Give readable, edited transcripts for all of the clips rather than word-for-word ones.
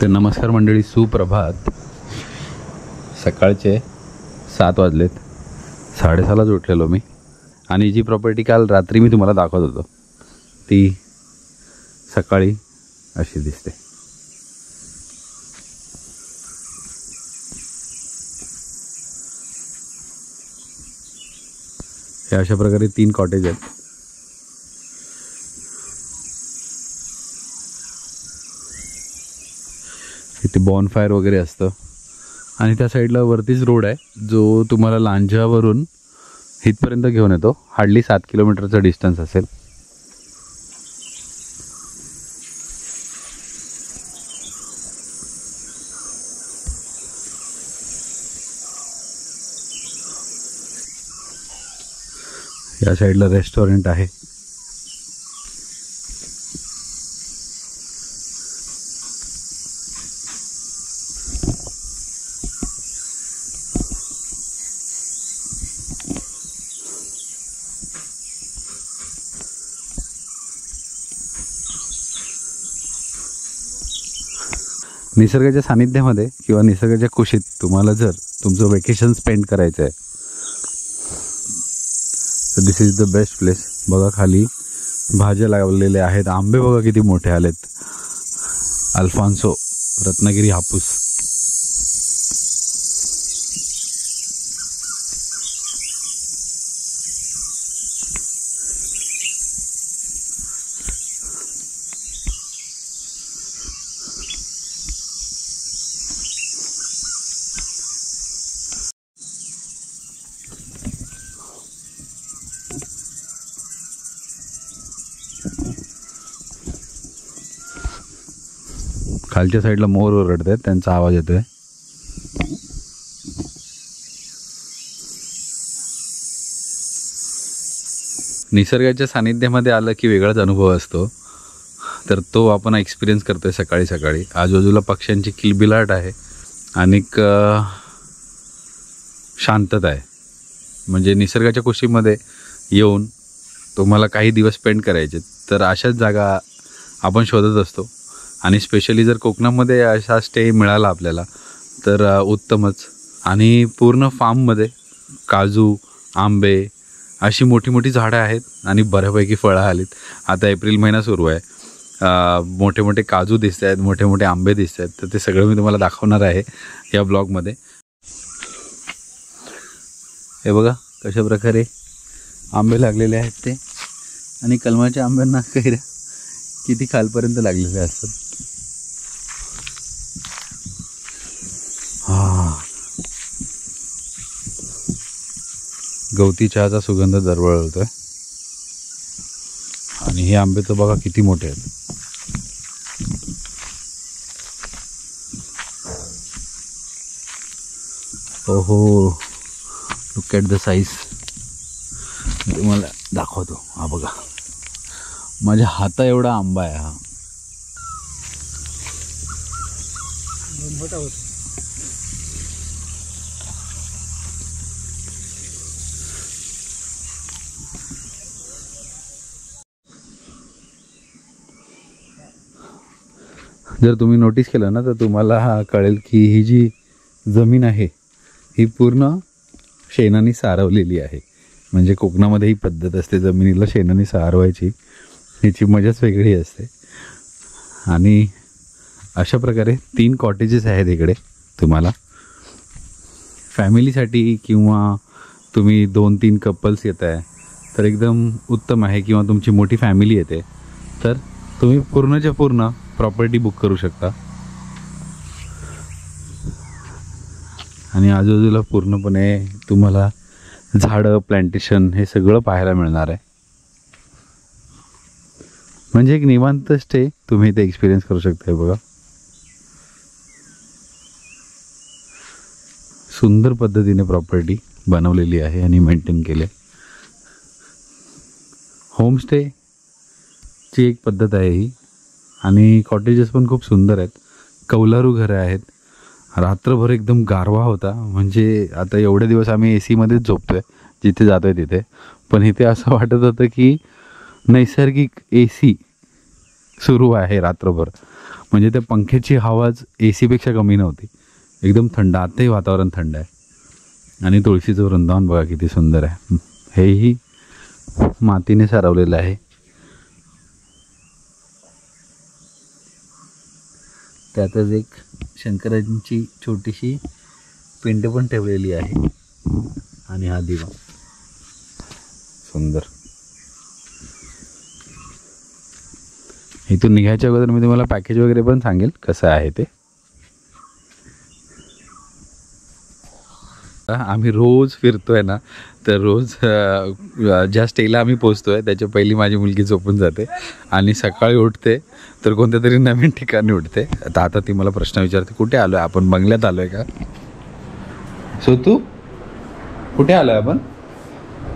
तर नमस्कार मंडळी, सुप्रभात. सकाळचे 7 वाजलेत. 6:30लाच उठलेलो मी आणि जी प्रॉपर्टी काल रात्री मी तुम्हाला दाखवत होतो ती सकाळी अशी दिसते. हे अशा प्रकारे 3 कॉटेज आहेत. इथे बॉनफायर वगैरे असतं आणि त्या साईडला वरतीच रोड आहे जो तुम्हाला लांजावरून इथपर्यंत घेऊन येतो. हार्डली 7 किलोमीटरचा डिस्टन्स असेल. या साईडला रेस्टॉरंट आहे. निसर्गाच्या सानिध्यामध्ये किंवा निसर्गाच्या कुशीत तुम्हाला जर तुमचं वेकेशन स्पेंड करायचं आहे तर दिस इज द बेस्ट प्लेस. बघा खाली भाज्या लावलेल्या आहेत. आंबे बघा किती मोठे आलेत. अल्फान्सो, रत्नागिरी हापूस. खालच्या साईडला मोर ओरडत आहेत, त्यांचा आवाज येतोय. निसर्गाच्या सानिध्यामध्ये आलं की वेगळाच अनुभव असतो. तर तो आपण एक्सपिरियन्स करतोय सकाळी सकाळी. आजूबाजूला पक्ष्यांची किलबिलाट आहे आणि शांतता आहे. म्हणजे निसर्गाच्या कुशीमध्ये येऊन तुम्हाला काही दिवस स्पेंड करायचे तर अशाच जागा आपण शोधत असतो. आणि स्पेशली जर कोकणामध्ये असा स्टे मिळाला आपल्याला तर उत्तमच. आणि पूर्ण फार्ममध्ये काजू, आंबे अशी मोठी मोठी झाडं आहेत आणि बऱ्यापैकी फळं आलीत. आता एप्रिल महिना सुरू आहे. मोठे मोठे काजू दिसत आहेत, मोठे मोठे आंबे दिसत आहेत. तर ते सगळं मी तुम्हाला दाखवणार आहे या ब्लॉगमध्ये. हे बघा कशा प्रकारे आंबे लागलेले आहेत ते. आणि कलमाच्या आंब्यांना कैऱ्या किती खालपर्यंत लागलेले असतात. गवती चहाचा सुगंध दरवळतोय. आणि हे आंबे तर बघा किती मोठे आहेत. ओहो, लुक ॲट द साईज. तुम्हाला दाखवतो. हा बघा, माझ्या हाता एवढा आंबा आहे हा. जर तुम्ही नोटीस केलं ना तर तुम्हाला हा कळेल की ही जी जमीन आहे ही पूर्ण शेणाने सारवलेली आहे. म्हणजे कोकणामध्ये ही पद्धत असते जमिनीला शेणाने सारवायची. ह्याची मजाच वेगळी असते. आणि अशा प्रकारे 3 कॉटेजेस आहेत इकडे. तुम्हाला फॅमिलीसाठी किंवा तुम्ही 2-3 कपल्स येत आहे तर एकदम उत्तम आहे. किंवा तुमची मोठी फॅमिली येते तर तुम्ही पूर्णच्या पूर्ण प्रॉपर्टी बुक करू शकता. आणि आजूबाजूला पूर्णपणे तुम्हाला झाडं, प्लांटेशन हे सगळं पाहायला मिळणार आहे. म्हणजे एक निवांत स्टे तुम्ही इथे एक्सपिरियन्स करू शकता. हे बघा सुंदर पद्धतीने प्रॉपर्टी बनवलेली आहे आणि मेंटेन केले. होमस्टेची एक पद्धत आहे ही. आणि कॉटेजेस पण खूप सुंदर आहेत. कौलारू घरं आहेत. रात्रभर एकदम गारवा होता. म्हणजे आता एवढे दिवस आम्ही AC मध्येच झोपतोय जिथे जातोय तिथे. पण इथे असं वाटत होतं की नैसर्गिक AC सुरू आहे रात्रभर. म्हणजे त्या पंख्याची आवाज AC पेक्षा कमी नव्हती, एकदम थंड. आताही वातावरण थंड आहे. आणि तुळशीचं वृंदावन बघा किती सुंदर आहे. हेही मातीने सारवलेलं आहे. त्यातच एक शंकरांची छोटीशी पिंड पण ठेवलेली आहे. आणि हा दिवा सुंदर. इथून निघायच्या अगोदर मी तुम्हाला पॅकेज वगैरे पण सांगेल कसं आहे ते. आम्ही रोज फिरतोय ना, तर रोज ज्या स्टेला आम्ही पोचतोय त्याच्या पहिली माझी मुलगी झोपून जाते आणि सकाळी उठते तर कोणत्या तरी नवीन ठिकाणी उठते. आता ती मला प्रश्न विचारते, कुठे आलोय आपण? बंगल्यात आलोय का? सो तू कुठे आलोय आपण?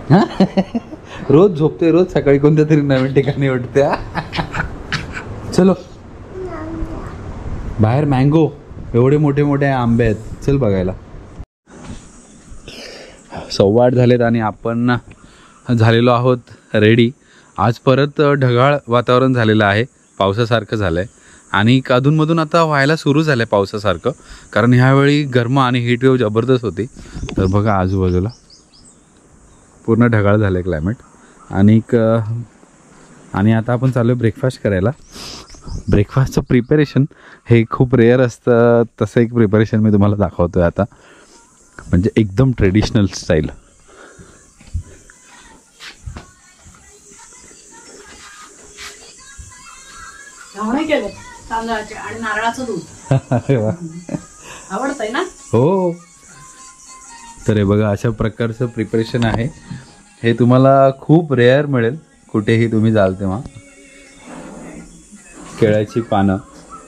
हां रोज झोपते, रोज सकाळी कोणत्या तरी नवीन ठिकाणी उठते. चलो बाहेर मँगो, एवढे मोठे मोठे आंबे आहेत, चल बघायला. 8:15 झालेत आणि आपण झालेलो आहोत रेडी. आज परत ढगाळ वातावरण झालेलं आहे, पावसासारखं झालं आहे. आणि अधूनमधून आता व्हायला सुरू झालं आहे पावसासारखं, कारण ह्यावेळी गरमा आणि हीट वेव्ह जबरदस्त होती. तर बघा आजूबाजूला पूर्ण ढगाळ झालं आहे क्लायमेट. आणि आता आपण चालू आहे ब्रेकफास्ट करायला. ब्रेकफास्टचं प्रिपरेशन हे खूप रेअर असतं, तसं एक प्रिपरेशन मी तुम्हाला दाखवतो आहे आता, म्हणजे एकदम ट्रेडिशनल स्टाईल. आणि नारळाचं दूध आवडतंय ना? हो. तर हे बघा अशा प्रकारचं प्रिपरेशन आहे. हे तुम्हाला खूप रेअर मिळेल कुठेही तुम्ही जाल तेव्हा. केळ्याची पानं,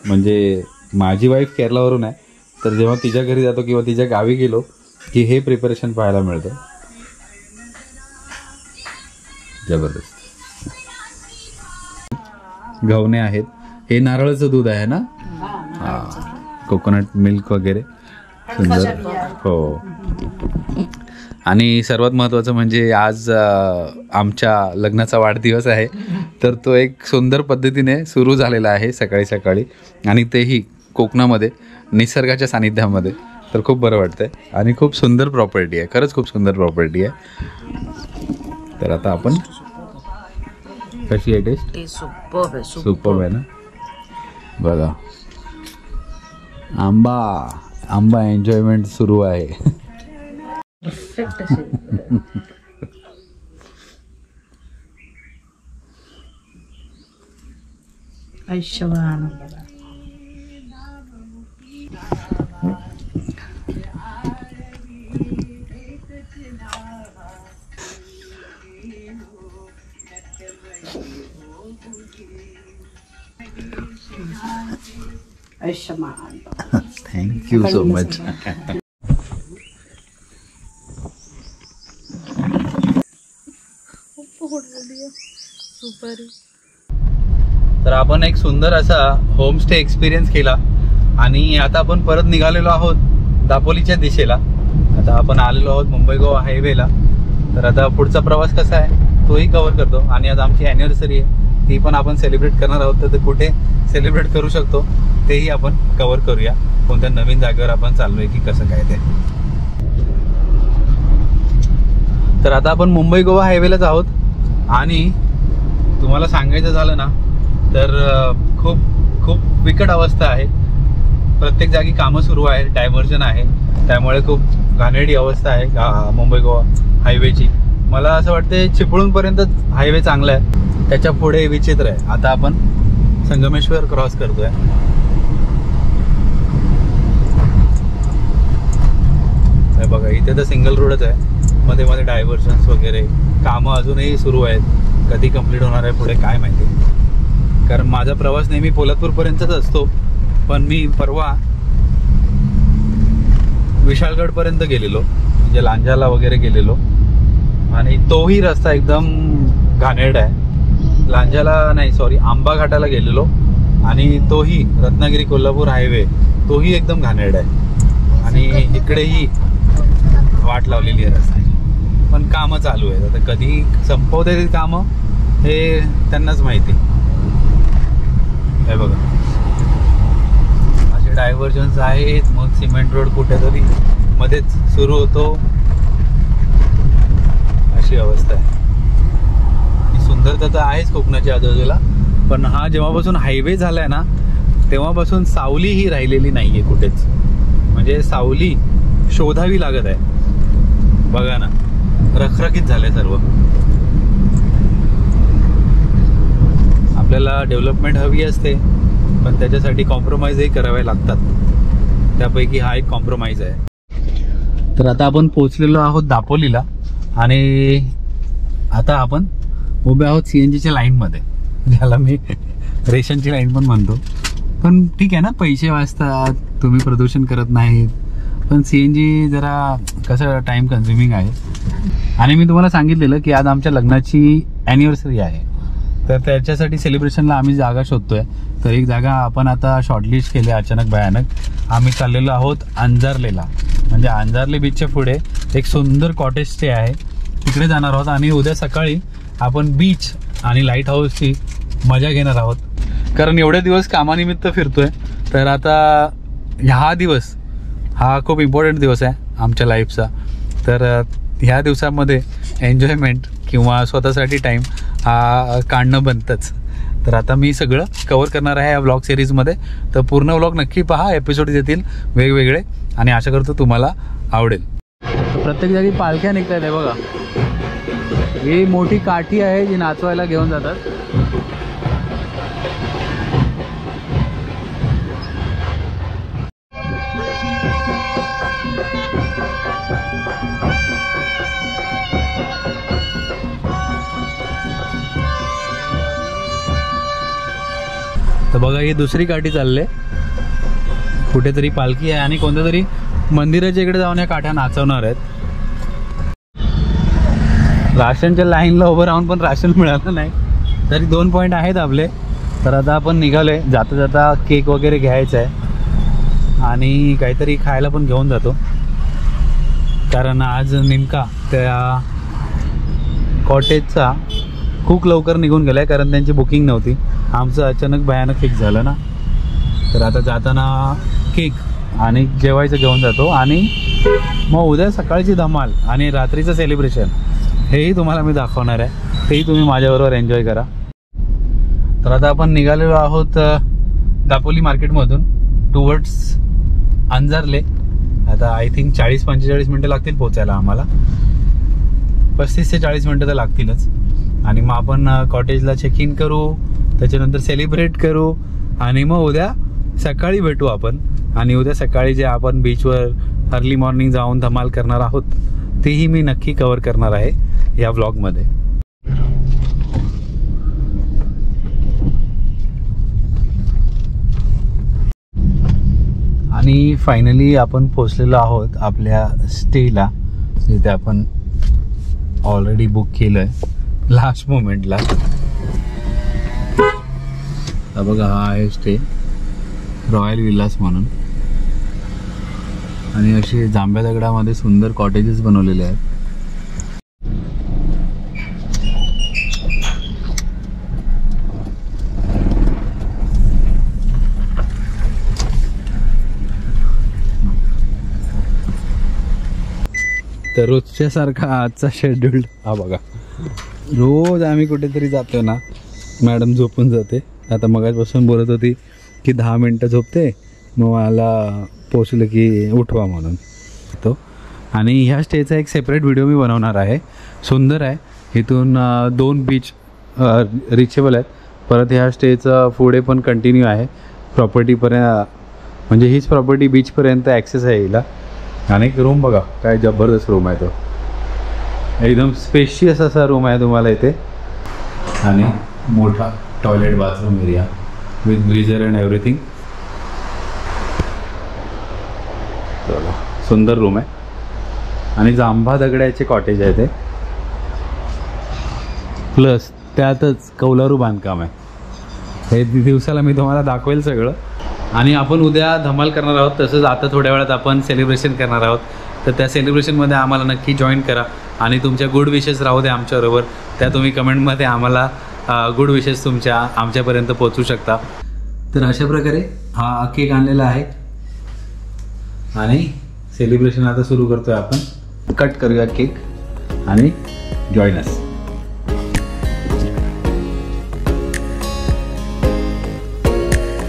म्हणजे माझी वाईफ केरलावरून आहे, तर जेव्हा तिच्या घरी जातो किंवा तिच्या गावी गेलो की हे प्रिपरेशन पाहायला मिळतं. जबरदस्त. घावणे आहेत. हे नारळाचं दूध आहे ना? हां, कोकोनट मिल्क वगैरे सुंदर. हो. आणि सर्वात महत्त्वाचं म्हणजे आज आमच्या लग्नाचा वाढदिवस आहे, तर तो एक सुंदर पद्धतीने सुरू झालेला आहे सकाळी सकाळी, आणि तेही कोकणामध्ये निसर्गाच्या सानिध्यामध्ये. तर खूप बरं वाटतंय आणि खूप सुंदर प्रॉपर्टी आहे, खरंच खूप सुंदर प्रॉपर्टी आहे. तर आता आपण कशी आहे टेस्ट? सुपर्ब आहे ना. बघा आंबा एन्जॉयमेंट सुरू आहे. आयुष्यवान आयुष्यमान. Thank you so much. तर आपण एक सुंदर असा होमस्टे एक्सपिरियन्स केला आणि आता आपण परत निघालेलो आहोत दापोलीच्या दिशेला. आता आपण आलेलो आहोत मुंबई गोवा हायवेला. तर आता पुढचा प्रवास कसा आहे तोही कव्हर करतो. आणि आज आमची ॲनिव्हर्सरी आहे, ती पण आपण सेलिब्रेट करणार आहोत. तर कुठे सेलिब्रेट करू शकतो तेही आपण कव्हर करूया. कोणत्या नवीन जागेवर आपण चाललोय की कसं काय ते. तर आता आपण मुंबई गोवा हायवेलाच आहोत. आणि तुम्हाला सांगायचं झालं ना तर खूप खूप बिकट अवस्था आहे. प्रत्येक जागी कामं सुरू आहेत, डायव्हर्जन आहे, त्यामुळे खूप घाणेरडी अवस्था आहे मुंबई गोवा हायवेची. मला असं वाटतं चिपळूणपर्यंत हायवे चांगला आहे, त्याच्या पुढे विचित्र आहे. आता आपण संगमेश्वर क्रॉस करतोय. बघा इथे तर सिंगल रोडच आहे, मध्ये मध्ये डायव्हर्जन्स वगैरे कामं अजूनही सुरू आहेत. कधी कंप्लीट होणार आहे पुढे काय माहिती, कारण माझा प्रवास नेहमी पोलादपूरपर्यंतच असतो. पण मी परवा विशाळगडपर्यंत गेलेलो, म्हणजे लांजाला वगैरे गेलेलो, आणि तोही रस्ता एकदम घाणेरडा आहे. लांजाला नाही, सॉरी, आंबा घाटाला गेलेलो आणि तोही रत्नागिरी कोल्हापूर हायवे तोही एकदम घाणेरडा आहे. आणि इकडेही वाट लावलेली आहे रस्त्याची, पण कामं चालू आहेत. आता कधी संपवते कामं हे त्यांनाच माहिती. हे बघा डायव्हर्जन्स आहेत, मग सिमेंट रोड कुठेतरी मध्येच सुरू होतो, अशी अवस्था आहे. सुंदरता तर आहेच कोकणाच्या आजूबाजूला, पण हा जेव्हापासून हायवे झालाय ना तेव्हापासून सावली ही राहिलेली नाहीये कुठेच. म्हणजे सावली शोधावी लागत आहे. बघा ना, रखरखीत झालंय सर्व. आपल्याला डेव्हलपमेंट हवी असते, पण त्याच्यासाठी कॉम्प्रोमाइजही करावे लागतात. त्यापैकी हा एक कॉम्प्रोमाइज आहे. तर आता आपण पोहोचलेलो आहोत दापोलीला आणि आता आपण उभे आहोत CNGच्या लाईनमध्ये, ज्याला मी रेशनची लाईन पण म्हणतो. पण ठीक आहे ना, पैसे वाचतात, तुम्ही प्रदूषण करत नाहीत. पण CNG जरा कसं टाइम कन्झ्युमिंग आहे. आणि मी तुम्हाला सांगितलेलं की आज आमच्या लग्नाची ॲनिव्हर्सरी आहे, तर त्याच्यासाठी सेलिब्रेशनला आम्ही जागा शोधतोय. तर एक जागा आपण आता शॉर्टलिस्ट केली अचानक भयानक. आम्ही चाललेलो आहोत अंजारलेला, म्हणजे अंजारले बीचच्या पुढे एक सुंदर कॉटेज स्टे आहे, तिकडे जाणार आहोत. आणि उद्या सकाळी आपण बीच आणि लाईट हाऊसची मजा घेणार आहोत. कारण एवढे दिवस कामानिमित्त फिरतोय, तर आता ह्या दिवस हा खूप इम्पॉर्टंट दिवस आहे आमच्या लाईफचा. तर ह्या दिवसामध्ये एन्जॉयमेंट किंवा स्वतःसाठी टाईम हा काढणं बनतंच. तर आता मी सगळं कवर करणार आहे या व्लॉग सिरीजमध्ये. तर पूर्ण व्लॉग नक्की पहा, एपिसोड्स येतील वेगवेगळे आणि आशा करतो तुम्हाला आवडेल. प्रत्येक जागी पालख्या निघतात आहे बघा. ही मोठी काठी आहे जी नाचवायला घेऊन जातात. तर बघा, ही दुसरी काठी चालले, कुठेतरी पालखी आहे आणि कोणत्या तरी मंदिराच्या इकडे जाऊन या काठ्या नाचवणार आहेत. राशनच्या लाईनला उभं राहून पण राशन मिळालं नाही, तरी 2 पॉईंट आहेत आपले. तर आता आपण निघालोय. जाता जाता केक वगैरे घ्यायचा आहे आणि काहीतरी खायला पण घेऊन जातो, कारण आज नेमका त्या कॉटेजचा खूप लवकर निघून गेलाय, कारण त्यांची बुकिंग नव्हती. आमचं अचानक भयानक फिक्स झालं ना. तर आता जाताना केक आणि जेवायचं घेऊन जातो आणि मग उद्या सकाळची धमाल आणि रात्रीचं सेलिब्रेशन हेही तुम्हाला मी दाखवणार आहे. तेही तुम्ही माझ्याबरोबर एन्जॉय करा. तर आता आपण निघालेलो आहोत दापोली मार्केटमधून टुवर्ड्स अंजारले. आता आय थिंक 40-45 मिनटं लागतील पोचायला आम्हाला. 35 ते 40 मिनटं तर लागतीलच. आणि मग आपण कॉटेजला चेक इन करू, त्याच्यानंतर सेलिब्रेट करू आणि मग उद्या सकाळी भेटू आपण. आणि उद्या सकाळी जे आपण बीचवर अर्ली मॉर्निंग जाऊन धमाल करणार आहोत तेही मी नक्की कव्हर करणार आहे या व्लॉगमध्ये. आणि फायनली आपण पोचलेलो आहोत आपल्या स्टेला, जिथे आपण ऑलरेडी बुक केलं आहे लास्ट मोमेंटला. बघा, हा आहे स्टे रॉयल विलास म्हणून. आणि असे जांभ्या दगडामध्ये सुंदर कॉटेजेस बनवलेले आहेत. तर रोजच्या सारखा आजचा शेड्यूल हा बघा. रोज आम्ही कुठेतरी जातो ना, मॅडम झोपून जाते. आता मगाचपासून बोलत होती की 10 मिनटं झोपते, मग मला पोचलं की उठवा म्हणून तो. आणि ह्या स्टेचा एक सेपरेट व्हिडिओ मी बनवणार आहे. सुंदर आहे. इथून 2 बीच रिचेबल आहेत. परत ह्या स्टेचं पुढे पण कंटिन्यू आहे प्रॉपर्टीपर्यंत, म्हणजे हीच प्रॉपर्टी बीचपर्यंत ॲक्सेस आहे हिला. आणि एक रूम बघा, काय जबरदस्त रूम आहे तो. एकदम स्पेशियस असा रूम आहे तुम्हाला इथे. आणि मोठा toilet bathroom area with geyser and everything. सुंदर रूम आहे. आणि जांभा दगडाचे कॉटेज आहे ते, प्लस त्यातच कौलारू बांधकाम आहे. हे दिवसाला मी तुम्हाला दाखवेल सगळं. आणि आपण उद्या धमाल करणार आहोत, तसंच आता थोड्या वेळात आपण सेलिब्रेशन करणार आहोत. तर त्या सेलिब्रेशनमध्ये आम्हाला नक्की जॉईन करा आणि तुमच्या गुड विशेस राहू द्या आमच्याबरोबर. त्या तुम्ही कमेंटमध्ये आम्हाला गुड विशेस तुमच्या आमच्यापर्यंत पोहोचू शकता. तर अशा प्रकारे हा केक आणलेला आहे आणि सेलिब्रेशन आता सुरू करतोय आपण. कट करूया केक आणि join us.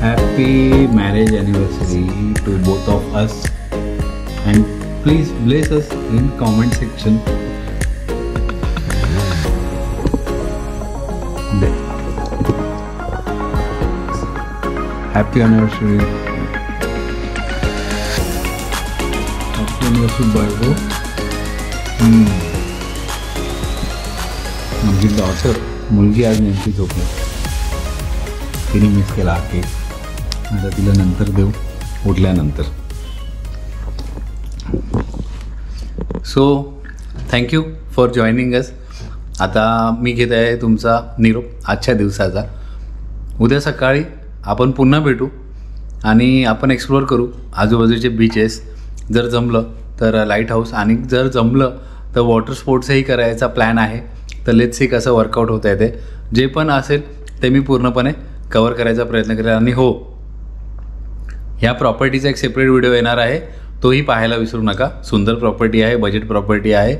Happy marriage anniversary to both of us and please bless us in comment section. Happy anniversary. Happy anniversary बायको. माझी डॉटर मुलगी आज नेमकी झोपली. तिने मिस केला हा केक. आता तिला नंतर देऊ उठल्यानंतर. सो थँक्यू फॉर जॉईनिंग अस. आता मी घेत आहे तुमचा निरोप आजच्या दिवसाचा. उद्या सकाळी आपण पुन्हा भेटू आणि आपण एक्सप्लोअर करू आजूबाजूचे बीचेस. जर जमलं तर लाईट हाऊस, आणि जर जमलं तर वॉटर स्पोर्ट्सही करायचा प्लॅन आहे. तर लेट्स सी कसं वर्कआउट होतं आहे ते. जे पण असेल ते मी पूर्णपणे कवर करायचा प्रयत्न करेन. आणि हो, ह्या प्रॉपर्टीचा एक सेपरेट व्हिडिओ येणार आहे, तोही पाहायला विसरू नका. सुंदर प्रॉपर्टी आहे, बजेट प्रॉपर्टी आहे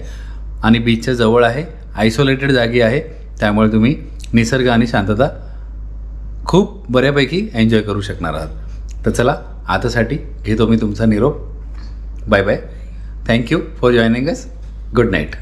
आणि बीचच्या जवळ आहे, आयसोलेटेड जागी आहे. त्यामुळे तुम्ही निसर्ग आणि शांतता खूप बऱ्यापैकी एन्जॉय करू शकणार आहात. तर चला, आतासाठी घेतो मी तुमचा निरोप. Bye bye. Thank you for joining us. Good night.